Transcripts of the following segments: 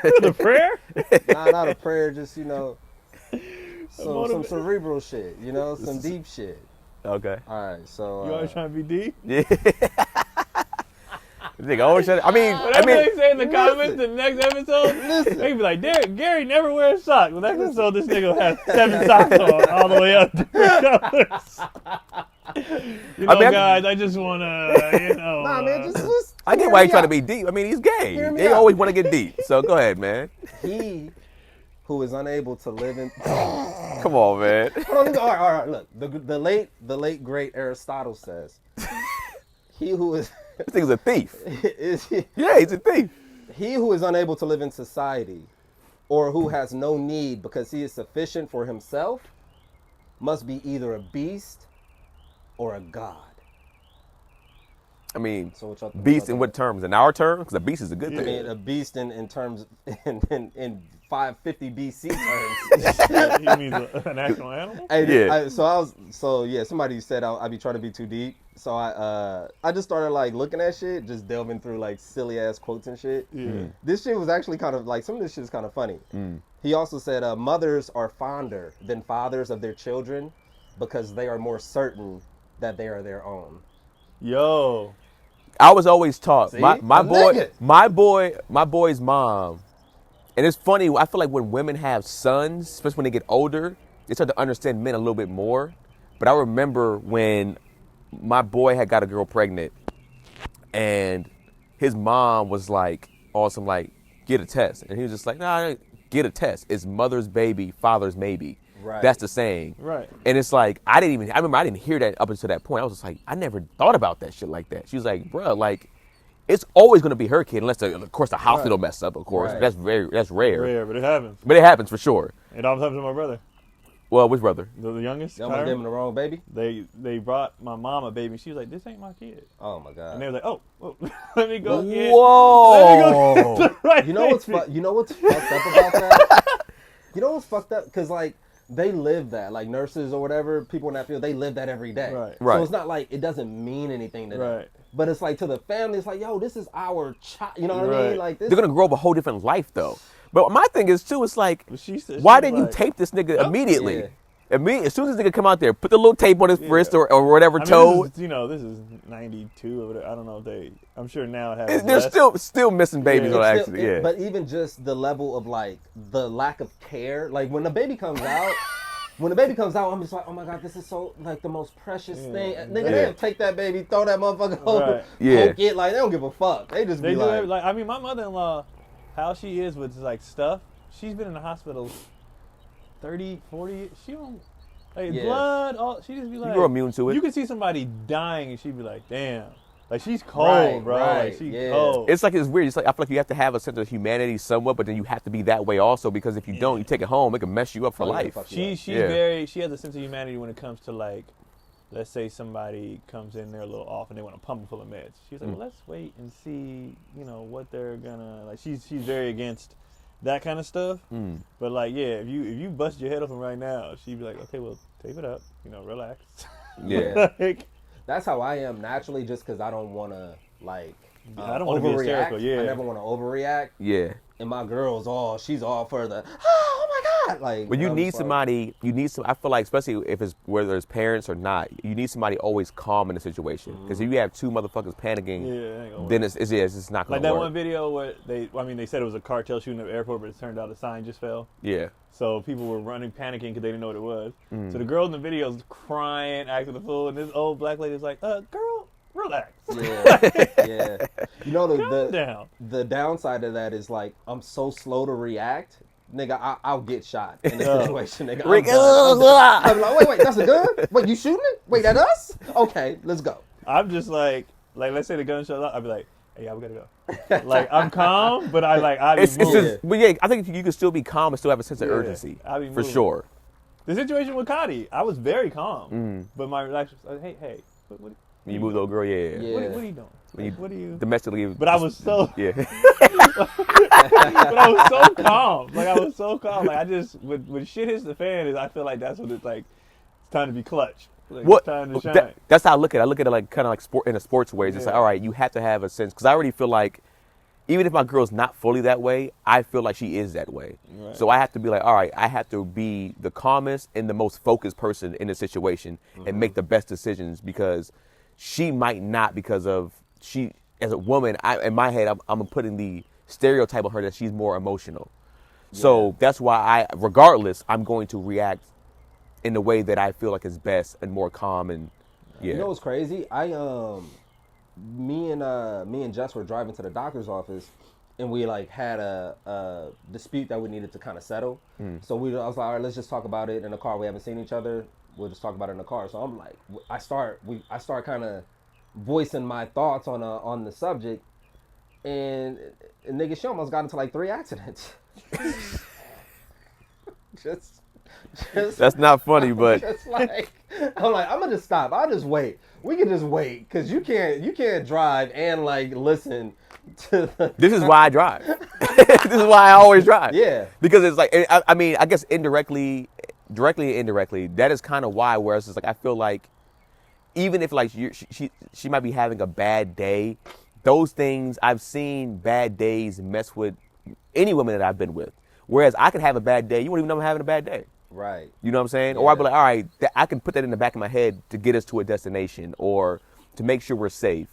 The prayer? Nah, not a prayer, just, some cerebral shit, some deep shit. Okay. All right, so. You always trying to be deep? Yeah. Nigga always trying to, I mean, Whatever they say in the comments, the next episode, they be like, Gary never wears socks. Well, next episode, this nigga has 7 socks on all the way up different colors. Guys, I just want to, Nah, man, just I get why he's trying to be deep. I mean, he's gay. They always want to get deep. So go ahead, man. He who is unable to live in. Come on, man. All right. Look, the late great Aristotle says, he who is. This nigga's a thief. Yeah, he's a thief. He who is unable to live in society, or who has no need because he is sufficient for himself, must be either a beast or a god. I mean, so beast in what terms? In our terms? Because a beast is a good thing. I mean, a beast in terms in 550 BC terms. You mean an actual animal? Yeah. Somebody said I'd be trying to be too deep. So I just started like looking at shit, just delving through like silly ass quotes and shit. Yeah. This shit was actually kind of like, some of this shit is kind of funny. He also said mothers are fonder than fathers of their children because they are more certain that they are their own. Yo. I was always taught. See? My boy's mom. And it's funny, I feel like when women have sons, especially when they get older, they start to understand men a little bit more. But I remember when my boy had got a girl pregnant and his mom was like, awesome, like, get a test. And he was just like, nah, get a test. It's mother's baby, father's maybe. Right. That's the saying. Right. And it's like, I remember I didn't hear that up until that point. I was just like, I never thought about that shit like that. She was like, bruh, like, it's always going to be her kid unless, of course, the hospital messed up, of course. Right. That's rare. Rare, but it happens. But it happens for sure. It always happens to my brother. Well, which brother? The youngest. Y'all want to give him the wrong baby? They brought my mom a baby. She was like, "This ain't my kid." Oh my god! And they were like, "Oh, let me go get." Whoa! Let me go get the right You know what's baby." you know what's fucked up about that? You know what's fucked up? Because like they live that, like nurses or whatever, people in that field, they live that every day. Right. So it's not like it doesn't mean anything to them. Right. But it's like to the family, it's like, yo, this is our child. You know what I Right. mean? Like this. They're going to grow up a whole different life, though. But my thing is, too, it's like, But she said, why she was didn't you like, tape this nigga immediately? Yeah. As soon as this nigga come out there, put the little tape on his wrist or whatever I mean, toe. this is 92 or whatever. I don't know if they. I'm sure now it has. They're less. still missing babies Yeah. on It's accident. still- Yeah. But even just the level of like the lack of care, like when the baby comes out. When the baby comes out, I'm just like, oh my god, this is so like the most precious thing. Nigga, they take that baby, throw that motherfucker home, Right. Yeah. poke it, like they don't give a fuck. They just They be do like, like. I mean, my mother-in-law, how she is with like stuff. She's been in the hospital 30, 40. She don't like Yeah. blood. All she just be like. grow immune to it. You can see somebody dying and she'd be like, damn. Like she's cold, Right, bro. right, Like she's yeah. cold. It's like, it's weird. It's like, I feel like you have to have a sense of humanity somewhat, but then you have to be that way also, because if you don't, you take it home, it can mess you up for Oh, yeah, life. fuck She's Yeah. very. She has a sense of humanity when it comes to like, let's say somebody comes in there a little off and they want to pump them full of meds. She's like, well, let's wait and see, what they're gonna like. She's very against that kind of stuff. But like, yeah, if you bust your head open right now, she'd be like, okay, well, tape it up, relax. Yeah. Like, that's how I am naturally, just because I don't want to like I don't wanna be hysterical, yeah. I never want to overreact. Yeah. And my girl's she's all for the, oh my god, like. But you I'm need just like, somebody, I feel like, especially if it's whether it's parents or not, you need somebody always calm in the situation. Because if you have two motherfuckers panicking, yeah, it ain't gonna then work. it's not going Like to that work. one video where they said it was a cartel shooting at the airport, but it turned out the sign just fell. Yeah. So people were running, panicking because they didn't know what it was. So the girl in the video is crying, acting a fool, and this old black lady's like, girl, relax. Yeah, yeah. Calm down. The downside of that is like I'm so slow to react. Nigga, I'll get shot in this situation. Nigga, Rick, I'm like, wait, that's a gun? Wait, you shooting it? Wait, at us? Okay, let's go. I'm just like let's say the gun shows up, I'd be like, hey, yeah, we gotta go. Like I'm calm, but I'd be moving. But yeah, I think you can still be calm and still have a sense of urgency. I'll be for moving. sure. The situation with Cotty, I was very calm, but my reaction was like, hey, what When you move the old girl, yeah. what are you doing? What are you? Domestically. But I was so. Yeah. But I was so calm. Like I was so calm. Like I just when shit hits the fan, I feel like that's what it's like. It's time to be clutch. Like, What? It's time to shine. That's how I look at it. I look at it like kind of like sport in a sports way. It's just Yeah. like, all right, you have to have a sense, because I already feel like even if my girl's not fully that way, I feel like she is that way. Right. So I have to be like, all right, I have to be the calmest and the most focused person in the situation and make the best decisions, because she might not, because of she as a woman. In my head, I'm putting the stereotype of her that she's more emotional. So that's why regardless, I'm going to react in the way that I feel like is best and more calm and You know what's crazy? Me and Jess were driving to the doctor's office, and we like had a dispute that we needed to kind of settle. So I was like, all right, let's just talk about it in the car. We haven't seen each other. We'll just talk about it in the car. So I'm like, I start kind of voicing my thoughts on the subject, and nigga, she almost got into like 3 accidents. just that's not funny, but just like I'm gonna just stop. I'll just wait. We can just wait, because you can't drive and like listen to the. this is why I drive. This is why I always drive. Yeah. Because it's like, I mean, I guess directly and indirectly, that is kind of why. Whereas it's like, I feel like even if like she might be having a bad day, those things, I've seen bad days mess with any woman that I've been with. Whereas I could have a bad day, you wouldn't even know I'm having a bad day. Right. You know what I'm saying? Yeah. Or I'd be like, all right, I can put that in the back of my head to get us to a destination or to make sure we're safe.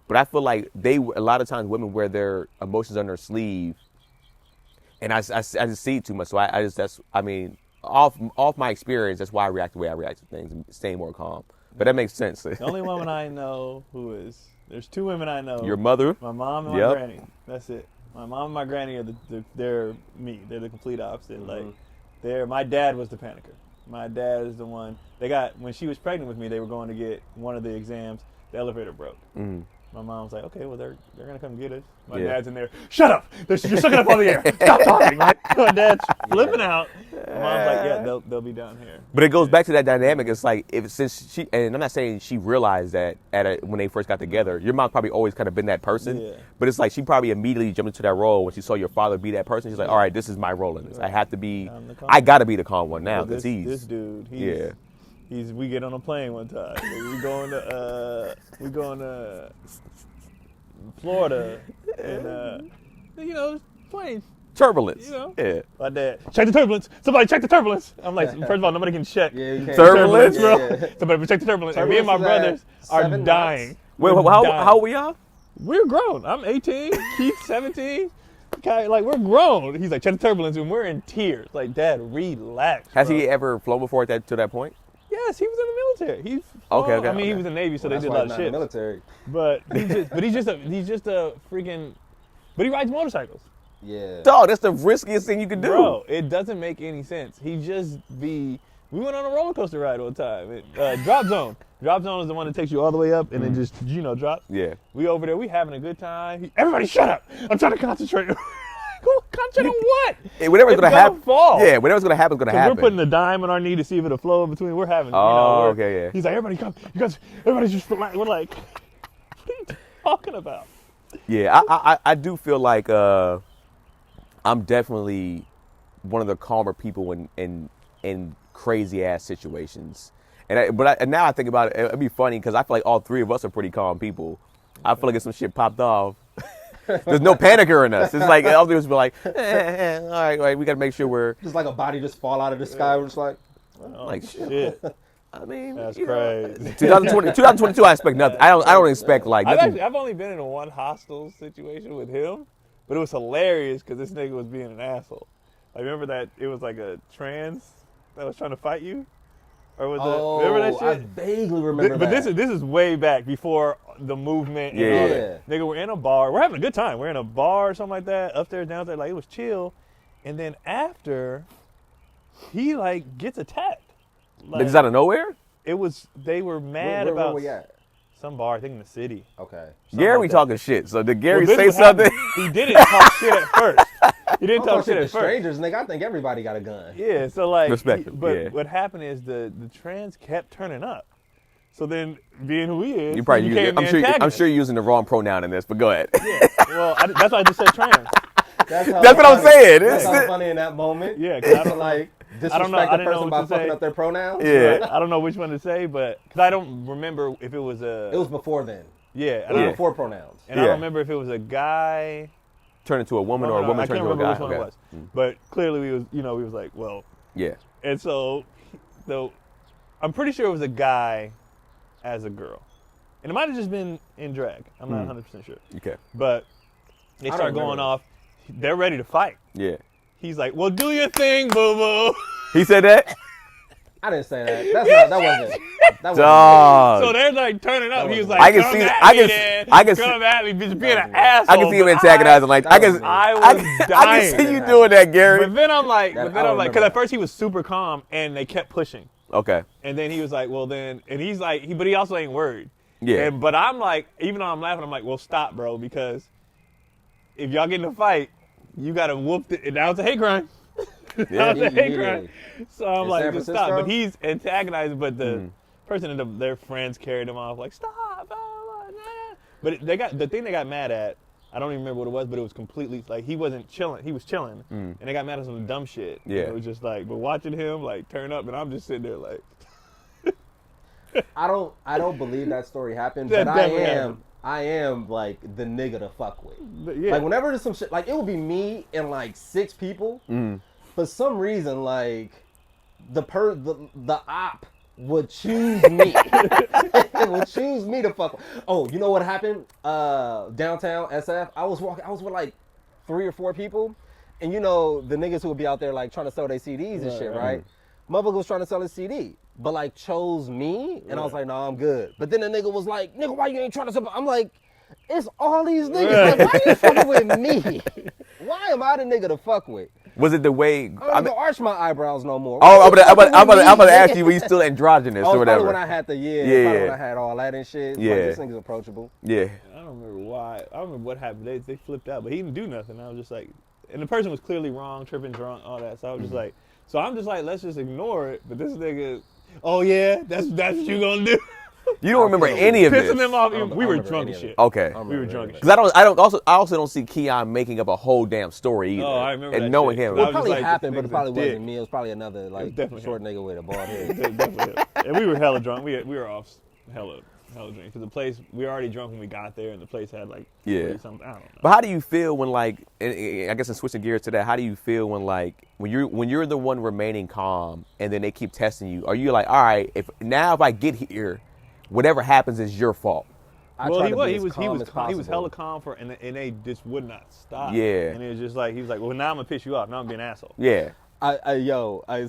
But I feel like a lot of times women wear their emotions on their sleeve, and I just see it too much. So off my experience, that's why I react the way I react to things and staying more calm. But that makes sense. The only woman I know there's 2 women I know. Your mother? My mom and my granny. That's it. My mom and my granny are they're me. They're the complete opposite. Like, my dad was the panicker. My dad is the one. When she was pregnant with me, they were going to get one of the exams. The elevator broke. My mom was like, okay, well, they're going to come get us. My dad's in there, shut up! You're sucking up all the air. Stop talking. My dad's flipping out. My mom's like, yeah, they'll be down here. But it goes back to that dynamic. It's like, since she, and I'm not saying she realized that when they first got together, your mom's probably always kind of been that person. Yeah. But it's like she probably immediately jumped into that role when she saw your father be that person. She's like, all right, this is my role in this. I have to be, I got to be the calm one now, because this dude, we get on a plane one time. We going to Florida, and planes. Turbulence. Yeah. My dad, check the turbulence. Somebody check the turbulence. I'm like, first of all, nobody can check. Yeah, you can't. Turbulence, bro. Yeah. Somebody check the turbulence. And me and my brothers are dying. Wait, how old were y'all? We're grown. I'm 18. Keith's 17. Like, we're grown. He's like, check the turbulence, and we're in tears. Like, Dad, relax. Has bro. he ever flown before to that point? Yes, he was in the military. Okay. He was in the Navy, so they did a lot of shit. Military. But he's just a freaking. But he rides motorcycles. Yeah. Dog, that's the riskiest thing you can do. Bro, it doesn't make any sense. We went on a roller coaster ride one time. Drop Zone. Drop Zone is the one that takes you all the way up and then just, drops. Yeah. We over there, we having a good time. Everybody shut up. I'm trying to concentrate. Concentrate on what? Whatever's going to happen. Fall. Yeah, whatever's going to happen is going to happen. We're putting a dime on our knee to see if it'll flow in between. We're having, okay, yeah. He's like, everybody come. You guys, everybody's just relax. We're like, what are you talking about? Yeah, I do feel like I'm definitely one of the calmer people in crazy ass situations. And now I think about it, it'd be funny because I feel like all 3 of us are pretty calm people. I feel like if some shit popped off, there's no panicker in us. It's like all of us be like, all right, we got to make sure we're just like a body just fall out of the sky. We're just like, shit. I mean, that's crazy. 2022, I expect nothing. I don't expect like nothing. I've only been in one hostile situation with him, but it was hilarious because this nigga was being an asshole. I remember that it was like a trans that was trying to fight you, or was it? Remember that shit? I vaguely remember But that. this is way back before the movement. And all that. Nigga, we're in a bar. We're having a good time. We're in a bar or something like that. Upstairs, downstairs, like it was chill. And then after, he like gets attacked. Like, just out of nowhere? They were mad where about were we at? some bar, I think in the city. Okay. Gary talking shit. So did Gary Well, say something? He didn't talk shit at first. He didn't talk shit at first. Strangers, nigga. I think everybody got a gun. Yeah, so like, respect him. But what happened is the trans kept turning up. So then, being who he is, You probably he became the antagonist. I'm sure you're using the wrong pronoun in this, but go ahead. Yeah, well, that's why I just said trans. That's what I'm saying. That's how funny in that moment. Yeah, because I don't like disrespect I don't know. I the didn't know person what by to fucking say. up their pronouns. Yeah. I don't know which one to say, but because I don't remember if it was It was before then. yeah, It was before pronouns. and I don't remember if it was a guy turn into a woman or a woman I turn can't into a remember guy? which one it was. But clearly we was like, well, Yeah. and so though I'm pretty sure it was a guy as a girl. And it might have just been in drag. I'm not 100% sure. Okay. But they I don't start going remember. off. They're ready to fight. Yeah. He's like, well, do your thing, boo-boo. He said that? I didn't say that. That wasn't. Dog. So they're like turning up. He was like, I can come see- at I me can- then. I can see- Come at me, just being an me. asshole. I can see him But antagonizing like That was me. I was I dying. can see you doing that, Gary. But then I'm like, I don't because remember at that. first he was super calm and they kept pushing. Okay. And then he was like, well then, and he's like, but he also ain't worried. Yeah. But I'm like, even though I'm laughing, I'm like, well, stop, bro, because if y'all get in a fight, you gotta whoop it. And that was a hate crime. That was a hate crime. So I'm In like, San just stop. Francisco? But he's antagonizing, but the person ended up, their friends carried him off, like, stop. Blah, blah, blah. But the thing they got mad at, I don't even remember what it was, but it was completely, like, he wasn't chilling. He was chilling. And they got mad at some dumb shit. Yeah. It was just like, but watching him, like, turn up, and I'm just sitting there, like, I don't believe that story happened, That but definitely happened. I am like the nigga to fuck with. but yeah. Like whenever there's some shit, like it would be me and like 6 people. For some reason, like the op would choose me. Would choose me to fuck with. Oh, you know what happened? Downtown SF. I was with like 3 or 4 people, and you know the niggas who would be out there like trying to sell their CDs and shit, right? Motherfucker was trying to sell his CD, but like chose me, and I was like, no, I'm good. But then the nigga was like, nigga, why you ain't trying to sell? I'm like, it's all these niggas. Like, why you fucking with me? Why am I the nigga to fuck with? Was it the way? I don't even arch my eyebrows no more. Oh, I'm Why about to you ask you, were you still androgynous Oh, or it's probably whatever? when I had the Yeah. probably when I had all that and shit. Yeah. Like, this nigga's approachable. Yeah. I don't remember why. I don't remember what happened. They flipped out, but he didn't do nothing. I was just like, and the person was clearly wrong, tripping, drunk, all that. So I was just like, so I'm just like, let's just ignore it. But this nigga, oh yeah, that's what you gonna do. You don't remember any of this. Pissing them off. I don't We were remember drunk any as of it. shit. Okay. I don't We were remember drunk any as of Because I also don't see Keon making up a whole damn story either. Oh, I remember and that knowing shit. him. Well, It probably like, happened, this but it nigga's probably a dick. wasn't me. It was probably another like definitely short nigga with a bald head. Definitely. And we were hella drunk. We were off hella drunk. Because the place, we were already drunk when we got there, and the place had like Yeah. 40 something. I don't know. But how do you feel when like, and I guess in switching gears to that, how do you feel when like when you're the one remaining calm and then they keep testing you? Are you like, all right, if I get here, whatever happens is your fault? I Well, try he to was. be He as was. calm He was. as He was possible. hella calm and they just would not stop. Yeah. And it was just like he was like, well, now I'm gonna piss you off. Now I'm being an asshole. Yeah.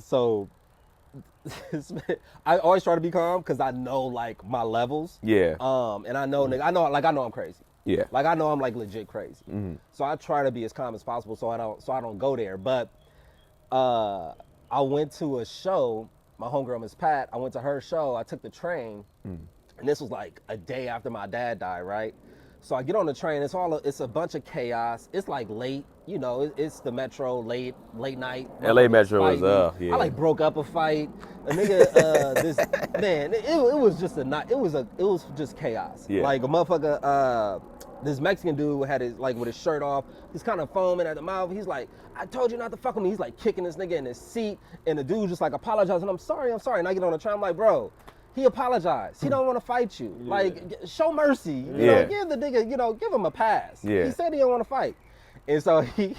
So I always try to be calm because I know like my levels. Yeah. And I know I know I'm crazy. Yeah. Like I know I'm like legit crazy. So I try to be as calm as possible so I don't go there. But I went to a show. My homegirl Miss Pat. I went to her show. I took the train, and this was like a day after my dad died, right? So I get on the train. It's a bunch of chaos. It's like late, you know. It's the metro late night. LA Metro is Fighting. yeah. I like broke up a fight. A nigga, this man, it was just a night. It was just chaos. Yeah. Like a motherfucker. This Mexican dude had his like with his shirt off. He's kind of foaming at the mouth. He's like, "I told you not to fuck with me." He's like kicking this nigga in his seat, and the dude just like apologizing. I'm sorry. And I get on the train. I'm like, bro, he apologized. He don't want to fight you. Like, show mercy. You Yeah. know, give the nigga, give him a pass. Yeah. He said he don't want to fight, and so he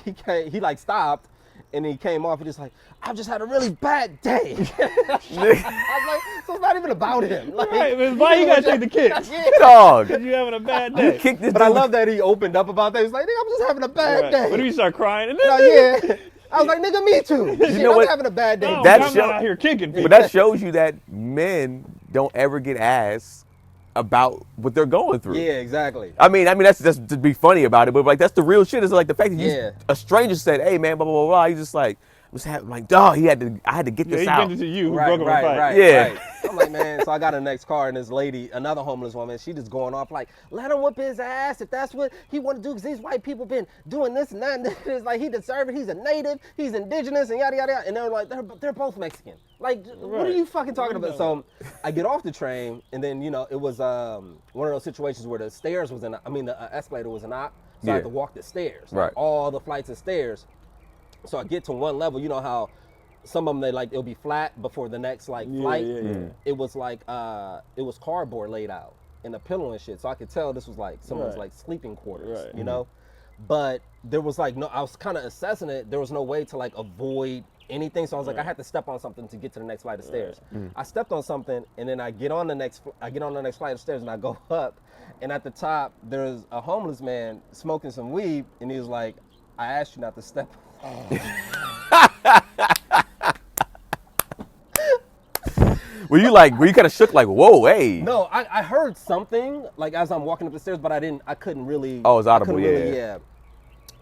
like stopped. And he came off and just like, I've just had a really bad day. I was like, so it's not even about him. Like, Right, man, why you gotta take the kicks? Yeah. Dog. Because you having a bad You day. kicked this But I dude. love that he opened up about that. He's like, nigga, I'm just having a bad Right. day. But if you start crying, and Like, yeah. I was like, nigga, me too. Shit, know I'm what? having a bad day. oh, That I'm show- not out here kicking people. But that shows you that men don't ever get asked about what they're going through. Yeah, exactly. I mean, that's just to be funny about it, but like that's the real shit. Is like the fact that Yeah. a stranger said, "Hey, man, blah blah blah." blah. He's just like, like, dog, I had to get Yeah, this he out. bent it to you who Right, broke up a fight. right. Yeah. Right. I'm like, man, so I got a next car and this lady, another homeless woman, she just going off like, let him whip his ass if that's what he want to do, because these white people been doing this and that, and it's like he deserve it, he's a native, he's indigenous, and yada, yada, yada. And they're like, they're both Mexican. Like, what are Right. you fucking talking about? So I get off the train, and then, you know, it was one of those situations where the stairs was the escalator was an op, so I had Yeah. to walk the stairs. Right. Like, all the flights of stairs. So I get to one level, you know how some of them it'll be flat before the next flight. Yeah. It was like it was cardboard laid out and a pillow and shit. So I could tell this was like someone's Right. like sleeping quarters, Right. you know? but there was like no. I was kind of assessing it. There was no way to like avoid anything, so I was like, I had to step on something to get to the next flight of stairs. I stepped on something, and then I get on the next flight of stairs, and I go up, and at the top there's a homeless man smoking some weed, and he was like, I asked you not to step. Were you kind of shook like, whoa, hey? No, I heard something like as I'm walking up the stairs, but I couldn't really. Oh, it's audible,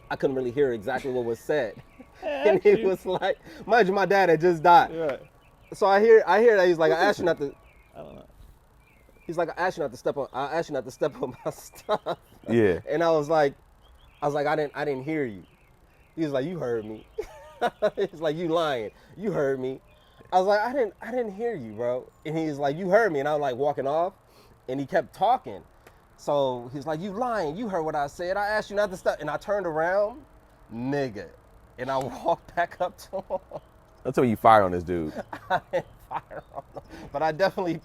I couldn't really hear exactly what was said. And he was like, mind you, my dad had just died. Right. So I hear that he's like, I asked you not to. I don't know. He's like, I asked you not to step on my stuff. Yeah. And I was like, I didn't hear you. He was like, you heard me. He's like, you lying. You heard me. I was like, I didn't hear you, bro. And he's like, you heard me. And I was like walking off, and he kept talking. So he's like, you lying. You heard what I said. I asked you not to step. And I turned around, nigga. And I walked back up to him. That's when you fired on this dude. I didn't fire on him. But I definitely...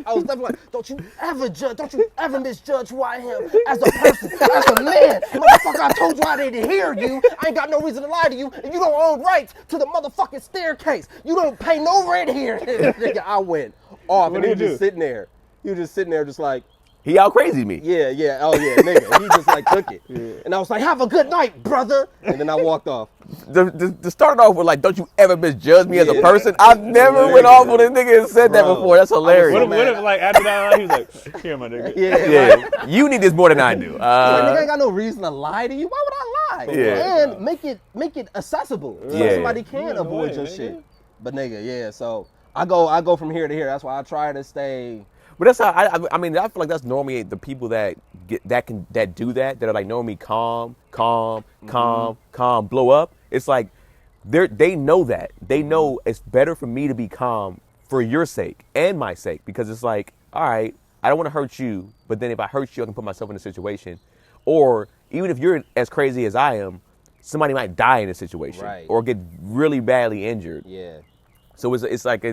I was definitely like, don't you ever misjudge who I am as a person, as a man. Motherfucker, I told you I didn't hear you. I ain't got no reason to lie to you, and you don't own rights to the motherfucking staircase. You don't pay no rent here. Nigga, I went off, and he was just sitting there. He was just sitting there just like, He out crazy me. yeah, oh yeah, nigga. He just like took it. Yeah. And I was like, have a good night, brother. And then I walked off. To start off with, like, don't you ever misjudge me as a person? I've never went off with a nigga and said that before. That's hilarious. What if like, after that, he was like, here, my nigga. Yeah. You need this more than I do. Like, nigga ain't got no reason to lie to you. Why would I lie? Yeah. And make it accessible so Yeah. somebody can avoid your shit. But nigga, yeah. So I go from here to here. That's why I try to stay. But that's how I mean. I feel like that's normally the people that do that are like normally calm, blow up. It's like they know that. They know it's better for me to be calm for your sake and my sake, because it's like, all right, I don't want to hurt you, but then if I hurt you, I can put myself in a situation. Or even if you're as crazy as I am, somebody might die in a situation, right, or get really badly injured. Yeah. So it's like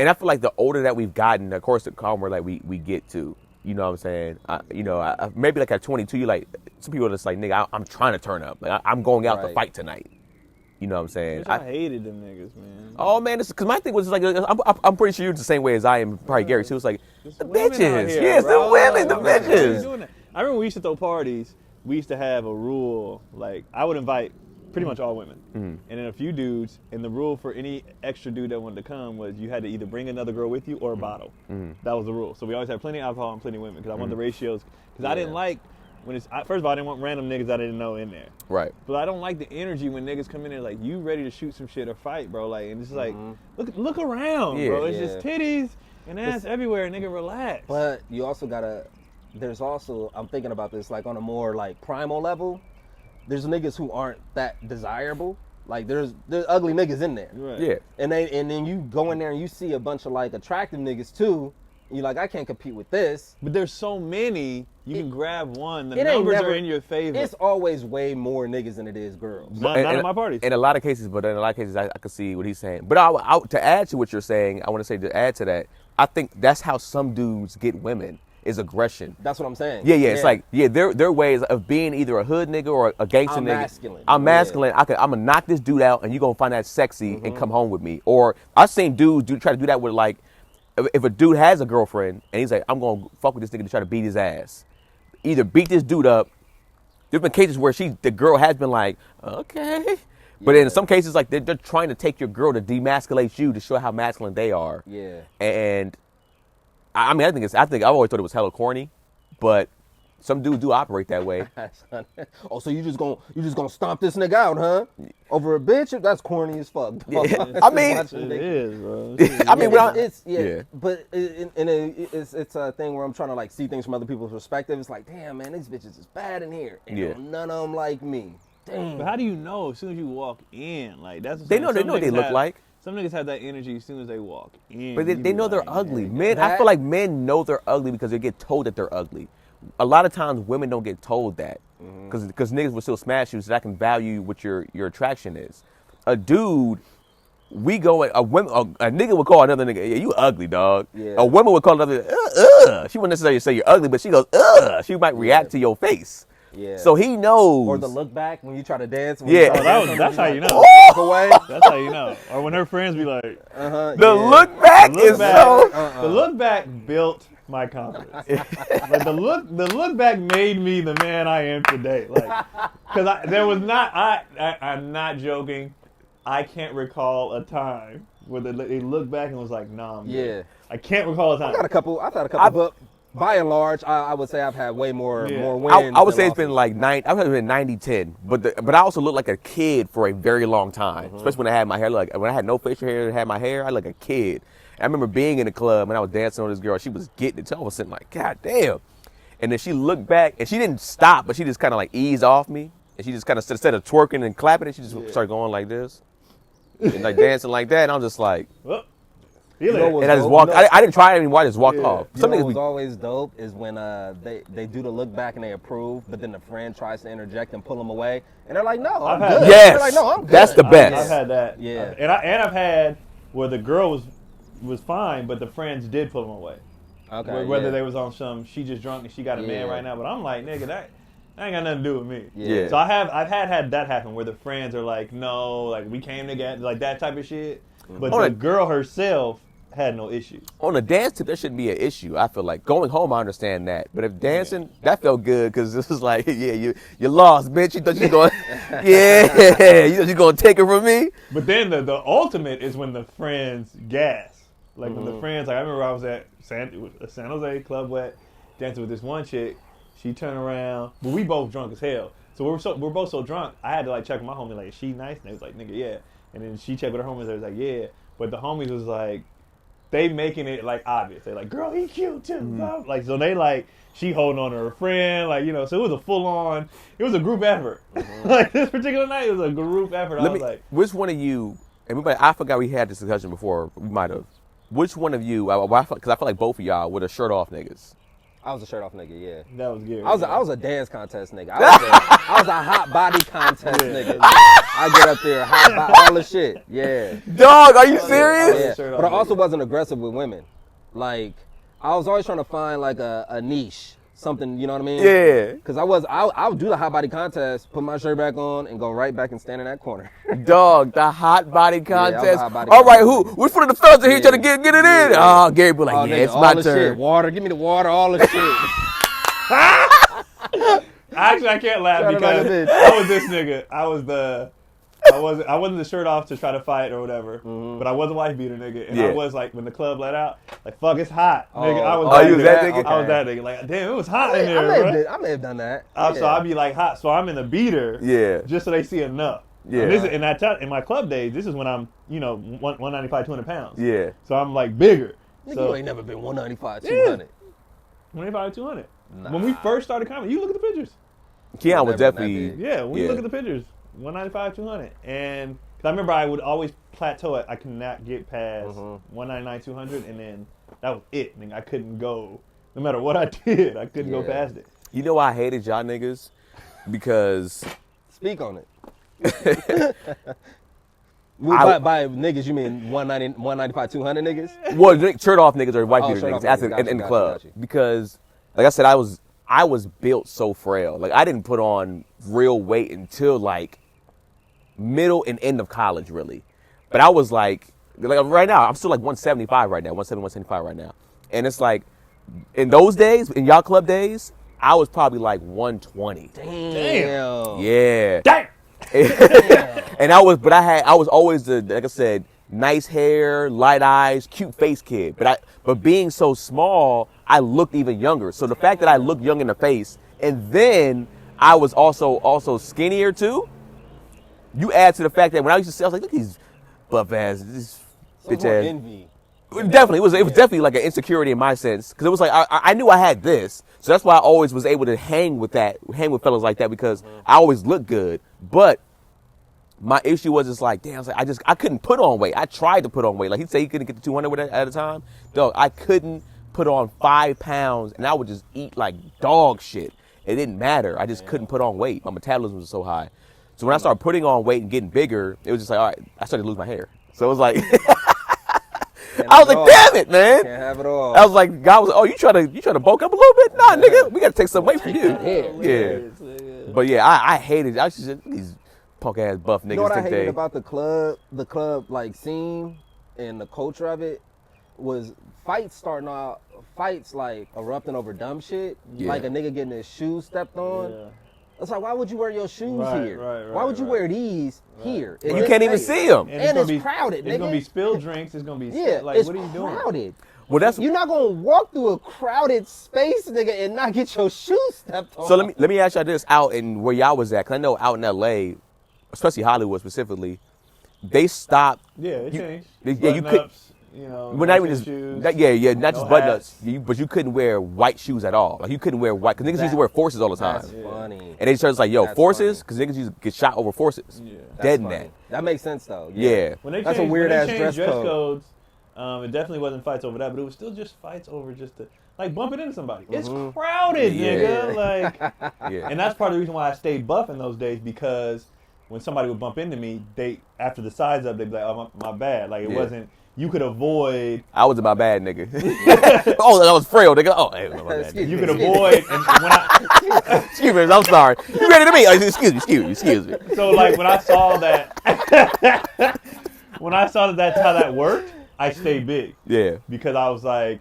and I feel like the older that we've gotten, of course, the calmer like we get to. You know what I'm saying? Maybe like at 22, you like, some people are just like, nigga, I'm trying to turn up. Like, I'm going out to fight tonight. You know what I'm saying? I hated them niggas, man. Oh man, because my thing was just like, I'm pretty sure you're the same way as I am. Probably Gary too. It's like the bitches, yes, the women, the bitches. I remember we used to throw parties. We used to have a rule, like I would invite pretty much all women, and then a few dudes. And the rule for any extra dude that wanted to come was you had to either bring another girl with you or a bottle. That was the rule. So we always had plenty of alcohol and plenty of women, because I wanted the ratios. Because I didn't like when it's first of all, I didn't want random niggas I didn't know in there. Right. But I don't like the energy when niggas come in there like, you ready to shoot some shit or fight, bro. Like, and it's like, look around, bro. It's just titties and ass everywhere, nigga. Relax. But you also gotta. There's also, I'm thinking about this like on a more like primal level. There's niggas who aren't that desirable. Like there's ugly niggas in there. Right. Yeah. And then you go in there and you see a bunch of like attractive niggas too. And you're like, I can't compete with this. But there's so many, you can grab one. The numbers are in your favor. It's always way more niggas than it is girls. Not at my parties. In a lot of cases, I can see what he's saying. But I, to add to what you're saying, I want to say to add to that, I think that's how some dudes get women. Is aggression. That's what I'm saying. Yeah. It's like, their ways of being either a hood nigga or a gangster nigga. Masculine. I'm masculine. I'm gonna knock this dude out, and you gonna find that sexy and come home with me. Or I've seen dudes try to do that with like, if a dude has a girlfriend and he's like, I'm gonna fuck with this nigga to try to beat his ass. Either beat this dude up. There's been cases where the girl has been like, okay. But in some cases, like they're trying to take your girl to demasculate you to show how masculine they are. Yeah. And I mean, I think I've always thought it was hella corny, but some dudes do operate that way. Oh, so you just gonna stomp this nigga out, huh? Over a bitch? That's corny as fuck. Yeah. I mean, it is, bro. I mean, but it's a thing where I'm trying to like see things from other people's perspective. It's like, damn, man, these bitches is bad in here. And none of them like me. Damn. But how do you know as soon as you walk in? Like that's they know what they look like. Some niggas have that energy as soon as they walk in. But they know they're ugly. Men, I feel like men know they're ugly because they get told that they're ugly. A lot of times women don't get told that because niggas will still smash you, so that can value what your attraction is. A dude, we go, a nigga would call another nigga, yeah, you ugly, dog. Yeah. A woman would call another, She wouldn't necessarily say you're ugly, but she goes, She might react to your face. Yeah. So he knows. Or the look back when you try to dance. Yeah. That's how you know. Walk away. That's how you know. Or when her friends be like, The look back the look is back, so. the look back built my confidence. Like the look back made me the man I am today. Like, because there was not. I'm not joking. I can't recall a time where they looked back and was like, "Nah, I'm good." I can't recall a time. I've had a couple, but by and large, I would say I've had way more wins. I would than say it's losses. been like I've been 90-10, but I also looked like a kid for a very long time, especially when I had my hair. Like when I had no facial hair and had my hair, I looked like a kid. And I remember being in the club and I was dancing on this girl. She was getting it. So I was sitting like, God damn. And then she looked back and she didn't stop, but she just kind of like eased off me. And she just kind of, instead of twerking and clapping, she just started going like this. And like dancing like that. And I'm just like, Well, and I just walked. I didn't try it anymore. I just walked off. Some niggas was always dope is when they do the look back and they approve, but then the friend tries to interject and pull them away, and they're like, "No, I'm good." Yes, they're like, "No, I'm good." that's the best. I've had that. Yeah. And I've had where the girl was fine, but the friends did pull them away. Okay. Whether they was on some, she just drunk and she got a man right now. But I'm like, nigga, that ain't got nothing to do with me. Yeah. So I've had that happen where the friends are like, no, like we came together, like that type of shit. But the girl herself had no issues. On a dance tip, that shouldn't be an issue. I feel like going home, I understand that. But if dancing, that felt good because this was like, yeah, you lost, bitch. You thought you was going, yeah, you thought you gonna take it from me. But then the ultimate is when the friends gas. Like when the friends, like I remember I was at San Jose Club Wet, dancing with this one chick. She turned around, but we both drunk as hell. So we're both so drunk. I had to like check with my homie, like, is she nice? And they was like, nigga, yeah. And then she checked with her homies. They was like, yeah. But the homies was like, they making it like obvious. They like, girl, he cute too. Bro. Like so they like she holding on to her friend, like so it was a full on. It was a group effort. Like this particular night, it was a group effort. Which one of you? And I forgot we had this discussion before. We might have. Which one of you? Because I feel like both of y'all were the shirt off niggas. I was a shirt off nigga, yeah. That was good. I was a dance contest nigga. I was a hot body contest nigga. I get up there, hot body, all the shit. Yeah. Dog, are you serious? Yeah. But I also wasn't aggressive with women. Like, I was always trying to find like a niche. Something, you know what I mean? Yeah. Because I would do the hot body contest, put my shirt back on, and go right back and stand in that corner. Dog, the hot body contest. Yeah, hot body all right, contest. Which one of the fellas are here trying to get it in? Oh, Gary be like, Oh, yeah, nigga, it's all my the turn. Shit. Water, give me the water, all the shit. Actually, I can't laugh because I was this nigga. I wasn't the shirt off to try to fight or whatever, but I was a wife beater nigga, and I was like when the club let out, like fuck, it's hot, nigga. I was that nigga. I was that nigga. Like damn, it was hot in there. I may have done that. So I'd be like hot, so I'm in the beater, just so they see enough. Yeah. And in my club days, this is when I'm 195, 200 pounds. Yeah. So I'm like bigger. Nigga, so you ain't never been 195, 200. 195, 200. Nah. When we first started comedy, you look at the pictures. Keon was definitely. Yeah, when you look at the pictures. 195, 200. And cause I remember I would always plateau it. I could not get past 199, 200. And then that was it. I mean, I couldn't go, no matter what I did, I couldn't go past it. You know why I hated y'all niggas? Because. Speak on it. By niggas, you mean 195, 200 niggas? Well, shirt off niggas or white beater niggas niggas. in the club. Because, like I said, I was built so frail. Like, I didn't put on real weight until, like, middle and end of college, really. But I was like right now, I'm still like 175 right now, 175 right now. And it's like, in those days, in y'all club days, I was probably like 120. Damn. Yeah. Damn. And I was always the, like I said, nice hair, light eyes, cute face kid. But being so small, I looked even younger. So the fact that I looked young in the face, and then I was also skinnier too. You add to the fact that when I used to say, I was like, look at these buff ass, this bitch ass. Envy. Definitely, it was definitely like an insecurity in my sense, because it was like I knew I had this, so that's why I always was able to hang with fellas like that, because I always looked good. But my issue was just like, damn, I was like, I couldn't put on weight. I tried to put on weight. Like he'd say he couldn't get to 200 at a time. Dog, I couldn't put on 5 pounds, and I would just eat like dog shit. It didn't matter. I just couldn't put on weight. My metabolism was so high. So when I started putting on weight and getting bigger, it was just like, all right, I started to lose my hair. So it was like, Can't I have was it all. like, damn it, man. Can't have it all. I was like, God was like, oh, you trying to bulk up a little bit? Nah, nigga, we got to take some away from you. Yeah. But yeah, I hated it. I was just these punk ass buff niggas You know what I think hated they. about the club like scene and the culture of it was fights like erupting over dumb shit. Yeah. Like a nigga getting his shoes stepped on. Yeah. It's like, why would you wear your shoes Right, here? right, Why would you right. wear these here? in You this can't even space? see them. And gonna it's crowded, It's gonna nigga. be spilled drinks. It's gonna be Yeah, like, it's what are you doing? crowded. Well, that's You're not gonna walk through a crowded space, nigga, and not get your shoes stepped on. so. Let me ask y'all this: out in where y'all was at, cause I know out in L.A., especially Hollywood specifically, they stopped. Yeah, it You- changed. yeah, you could- Button-ups, you know, Well, not even matching just shoes. not No just button ups, hats. but you couldn't wear white shoes at all. Like you couldn't wear white because niggas used to wear forces all the time. That's funny. And they started like, yo, That's forces, funny. because niggas used to get shot over forces. Yeah. That's Dead in funny. that. That makes sense though. Yeah. When they That's a changed, weird when ass they changed dress code. codes. It definitely wasn't fights over that, but it was still just fights over just to like bumping into somebody. It's crowded, Yeah. nigga. Like, Yeah. and that's part of the reason why I stayed buff in those days because when somebody would bump into me, they after the sides up, they'd be like, "Oh, my bad." Like it Yeah. wasn't. You could avoid. I was my bad nigga. Oh, I was frail, nigga. Oh, hey, my bad. Excuse Nigga. You me. could avoid. And when I, Excuse me, I'm sorry. You ready to me? Oh, excuse me. so like when I saw that, when I saw that that's how that worked, I stayed big. Yeah. Because I was like,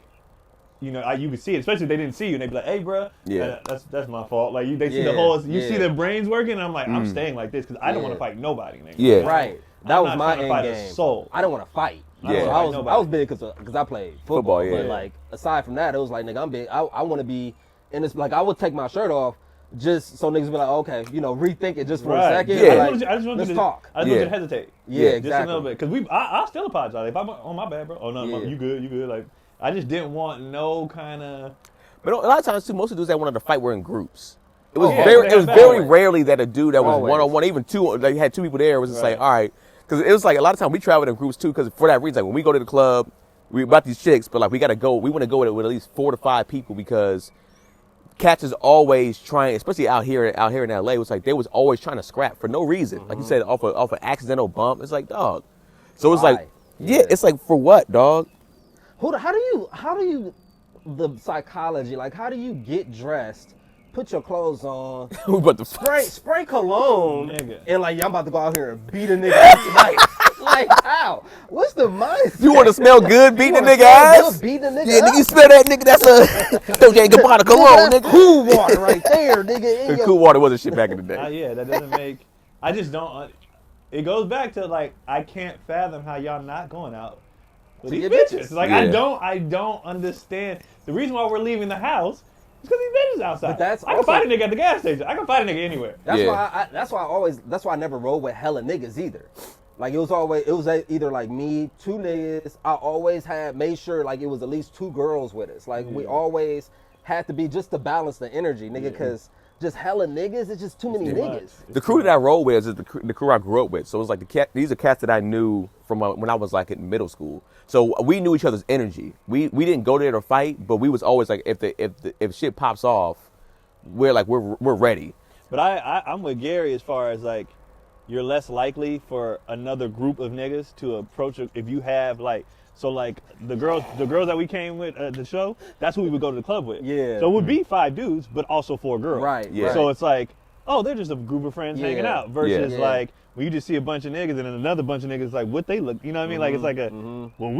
you know, you could see it, especially if they didn't see you, and they'd be like, "Hey, bro, Yeah. that's my fault." Like they see Yeah, the whole, you yeah. see their brains working, and I'm like, I'm staying like this because I don't Yeah. want to fight nobody, nigga. Yeah. Right. That I'm was not my trying to end fight a game. soul. I don't want to fight. Yeah. So I was Nobody. big because I played Football, football. yeah. But like aside from that, it was like nigga, I'm big. I want to be in this. Like I would take my shirt off just so niggas be like, okay, you know, rethink it just for a Right. second. Yeah. Like, I just want let's you to talk. I just want you Yeah. to hesitate. Yeah, Just a exactly. little bit, because I still apologize. If I'm on my bad, bro. Oh no, Yeah. you good. Like I just didn't want no kind of. But a lot of times too, most of the dudes that wanted to fight were in groups. It was Oh, yeah, very, they it was have very that. rarely that a dude that was Always. one on one, even two, like had two people there, was just Right. like, all right, because it was like a lot of times we traveled in groups too, because for that reason, like when we go to the club, we about these chicks, but like we gotta go, we want to go with at least 4 to 5 people because cats is always trying, especially out here in LA, it was like they was always trying to scrap for no reason, like you said, off an accidental bump. It's like dog, so it's Why? like yeah, it's like for what, dog? How do you the psychology, like how do you get dressed, put your clothes on, We about to spray cologne, Nigga. and like I'm about to go out here and beat a nigga up tonight. Like how? What's the mindset? You want to smell good beating a wanna nigga smell ass? good beating a nigga Yeah, up? nigga, you smell that nigga? That's a Dolce & Gabbana cologne, That's nigga. cool water right there, nigga. in The your- cool water wasn't shit back in the day. Yeah, that doesn't make. I just don't. It goes back to like I can't fathom how y'all not going out with these get bitches. bitches. Like Yeah. I don't understand the reason why we're leaving the house. Is because these bitches outside. But that's I can also- fight a nigga at the gas station. I can fight a nigga anywhere. That's Yeah. why that's why I never rode with hella niggas either. Like it was either like me, 2 niggas. I always made sure like it was at least 2 girls with us. Like we always had to be just to balance the energy, nigga. Cause just hella niggas, it's just too many niggas. The crew that I roll with is the crew I grew up with. So it was like these are cats that I knew from when I was like in middle school. So we knew each other's energy. We didn't go there to fight, but we was always like if shit pops off, we're ready. But I'm with Gary as far as like you're less likely for another group of niggas to approach if you have like. So like the girls that we came with at the show, that's who we would go to the club with. Yeah. So it would be 5 dudes, but also 4 girls. Right, Yeah. So it's like, oh, they're just a group of friends hanging Yeah. out. Versus Yeah. like when you just see a bunch of niggas and then another bunch of niggas like what they look. You know what I mean? Like it's like a well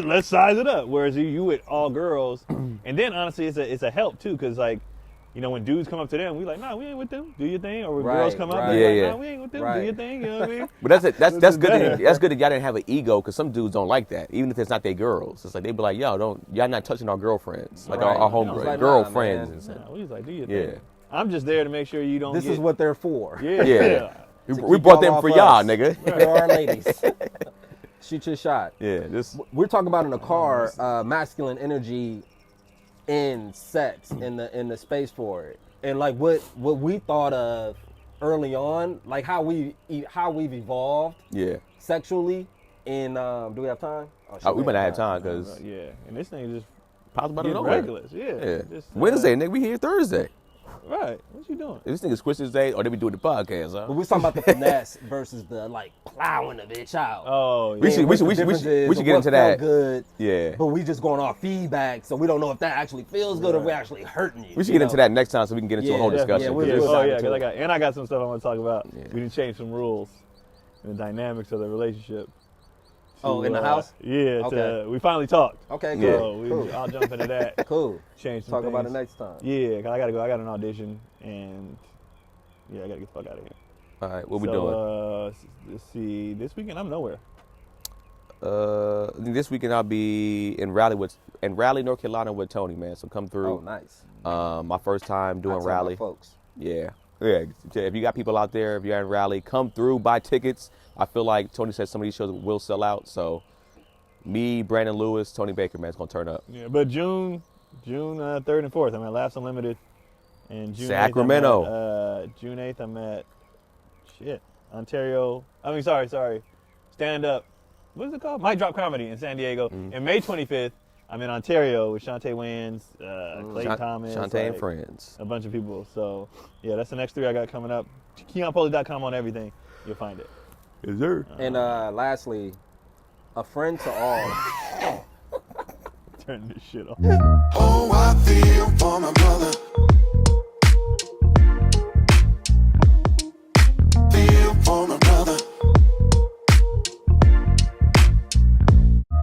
let's size it up. Whereas you with all girls, and then honestly it's a help too because like. You know, when dudes come up to them, we like, nah, we ain't with them. Do your thing. Or when Right, girls come up, right. they're Yeah, like, yeah. nah, we ain't with them. Right. Do your thing. You know what I mean? But that's good. bad. That's good that y'all didn't have an ego because some dudes don't like that. Even if it's not their girls, it's like they be like, y'all not touching our girlfriends, like Right. our I homegirls, was like, girlfriends. nah, and stuff. Nah, we was like, do your Yeah. thing. I'm just there to make sure you don't This get, is what they're for. Yeah. Yeah. We keep brought y'all them for off y'all, us. nigga. For our ladies. Shoot your shot. Yeah, this. We're talking about in the car masculine energy in sex in the space for it, and like what we thought of early on, like how we've evolved Yeah. sexually. In do we have time? Oh, shit, We might not have time because Yeah. And this thing just pops about it get nowhere. regulars. Yeah. Yeah. Just, Wednesday, nigga. We here Thursday. Right. What you doing? If this nigga's Christmas Day, or they be doing the podcast, huh? But we was talking about the finesse versus the like plowing a bitch out. Oh, yeah. We should- What the we should- difference we should is get and what into felt that. Good, Yeah. but we just going off feedback, so we don't know if that actually feels good or if we're actually hurting you. We should you get into know? that next time so we can get into a Yeah, whole yeah, discussion. yeah, 'cause we'll this- do it. Oh yeah, Into because I got some stuff I want to talk about. Yeah. We didn't change some rules and the dynamics of the relationship. Oh, in the house? Yeah. Okay. We finally talked. Okay, cool. Yeah. So cool. I'll jump into that. Cool. Change some Talk things. about it next time. Yeah, 'cause I gotta go. I got an audition, and yeah, I gotta get the fuck out of here. All right, what we so, doing? Let's see. This weekend I'm nowhere. This weekend I'll be in Raleigh, North Carolina with Tony, man. So come through. Oh, nice. My first time doing I tell my Raleigh. folks. Yeah. If you got people out there, if you're in Raleigh, come through, buy tickets. I feel like Tony said some of these shows will sell out. So me, Brandon Lewis, Tony Baker, man, it's gonna turn up. Yeah, but June 3rd and 4th, I'm at Laughs Unlimited, and June Sacramento. 8th, June 8th, I'm at Ontario. I mean, sorry, stand up. What is it called? Mic Drop Comedy in San Diego. And May 25th, I'm in Ontario with Shantae Wayans, Clay Thomas, Shantae and friends. a bunch of people. So yeah, that's the next 3 I got coming up. KeonPoli.com on everything. You'll find it. Is there? And lastly, a friend to all. Turn this shit off. Oh, I feel